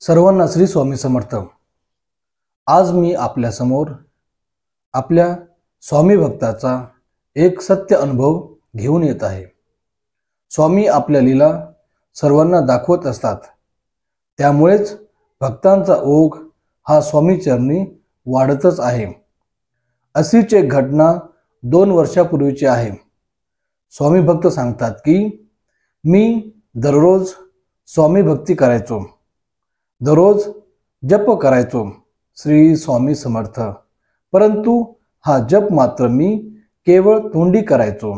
सर्वांना श्री स्वामी समर्थ। आज मी आपल्या समोर आपल्या स्वामी भक्ताचा एक सत्य अनुभव घेऊन येत आहे। स्वामी आपल्या लीला सर्वांना दाखवत असतात, त्यामुळेच भक्तांचा ओघ हा स्वामी चरणी वाढतच आहे। अशीच एक घटना 2 वर्षापूर्वीची आहे। स्वामी भक्त सांगतात की मी दररोज स्वामी भक्ती करायचो, दररोज जप करायचो श्री स्वामी समर्थ, परंतु हा जप मात्र मी केवळ तोंडी करायचो।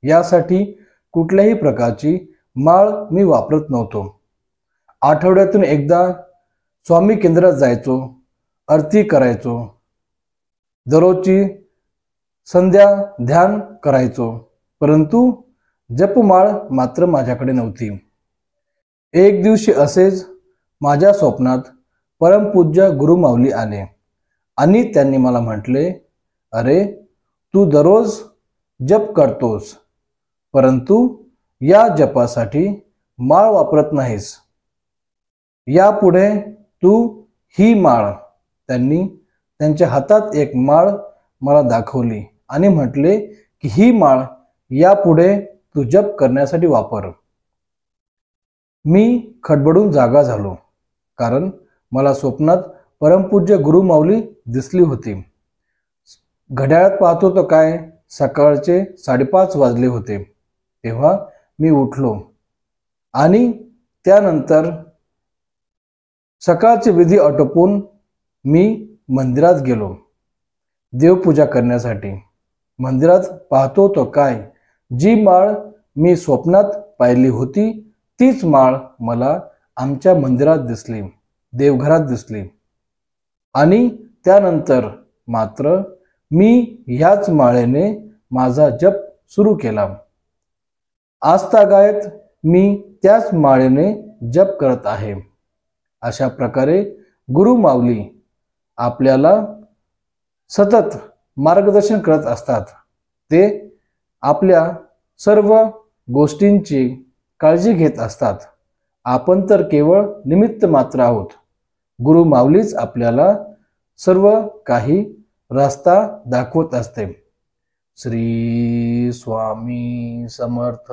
यासाठी कुठल्याही प्रकारची माळ मी वापरत नव्हतो। आठवड्यातून एकदा स्वामी केंद्रात जायचो, आरती करायचो, दररोजची संध्या ध्यान करायचो, परंतु जपमाळ मात्र माझ्याकडे नव्हती। एक दिवशी असेच माझ्या स्वप्नात परमपूज्य गुरु माऊली आले आणि त्यांनी मला म्हटले, अरे तू दररोज जप करतोस, परंतु या जपासाठी माळ वापरत नाहीस। यापुढे तू ही माळ, त्यांनी त्यांच्या हातात एक माळ मला दाखवली आणि म्हटले की ही माळ यापुढे तू जप करण्यासाठी वापर। मी खडबडून जागा झालो, कारण मला स्वप्नात परमपूज्य गुरु माऊली दिसली होती। घड्याळात पाहतो तर काय सकाळचे 5:30 वाजले होते। तेव्हा मी उठलो आणि त्यानंतर सकाळचे विधी आटोपून मी मंदिरात गेलो देवपूजा करण्यासाठी। मंदिरात पाहतो तो काय, जी माळ मी स्वप्नात पाहिली होती तीच माळ मला आमच्या मंदिरात दिसली, देवघरात दिसली। आणि त्यानंतर मात्र मी ह्याच माळेने माझा जप सुरू केला। आजतागायत मी त्याच माळेने जप करत आहे। अशा प्रकारे गुरु माऊली आपल्याला सतत मार्गदर्शन करत असतात। ते आपल्या सर्व गोष्टींची काळजी घेत असतात। आपण तर केवळ निमित्त मात्र आहोत। गुरु माऊलीच आपल्याला सर्व काही रस्ता दाखवत असते। श्री स्वामी समर्थ।